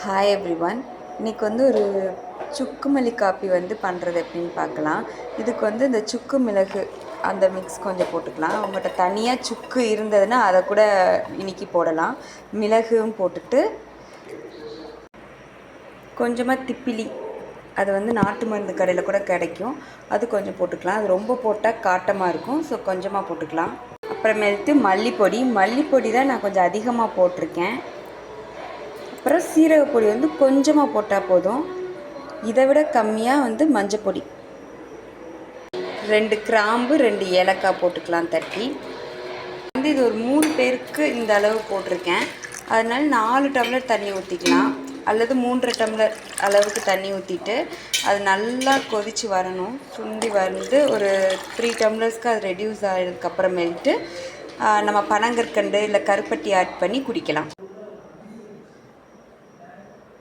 Hi everyone. இன்றைக்கி ஒரு சுக்கு மல்லி காப்பி பண்ணுறது எப்படின்னு பார்க்கலாம். இதுக்கு இந்த சுக்கு மிளகு அந்த மிக்ஸ் கொஞ்சம் போட்டுக்கலாம். உங்கள்கிட்ட தனியாக சுக்கு இருந்ததுன்னா அதை கூட இன்றைக்கி போடலாம். மிளகும் போட்டுட்டு கொஞ்சமாக திப்பிலி, அது நாட்டு மருந்து கடையில் கூட கிடைக்கும், அது கொஞ்சம் போட்டுக்கலாம். அது ரொம்ப போட்டால் காட்டமாக இருக்கும், ஸோ கொஞ்சமாக போட்டுக்கலாம். அப்புறமேல்ட்டு மல்லிப்பொடி தான் நான் கொஞ்சம் அதிகமாக போட்டிருக்கேன். அப்புறம் சீரகப்பொடி கொஞ்சமாக போட்டால் போதும். இதை விட கம்மியாக மஞ்சப்பொடி, 2 கிராம்பு 2 ஏலக்காய் போட்டுக்கலாம் தட்டி. இது ஒரு 3 பேருக்கு இந்த அளவு போட்டிருக்கேன். அதனால் 4 டம்ளர் தண்ணி ஊற்றிக்கலாம், அல்லது 3 டம்ளர் அளவுக்கு தண்ணி ஊற்றிட்டு அது நல்லா கொதித்து வரணும். சுண்டி ஒரு 3 டம்ளர்ஸ்க்கு அது ரெடியூஸ் ஆகிறதுக்கப்புறமேல்ட்டு நம்ம பனங்கற்கண்டு இல்லை கருப்பட்டி ஆட் பண்ணி குடிக்கலாம்.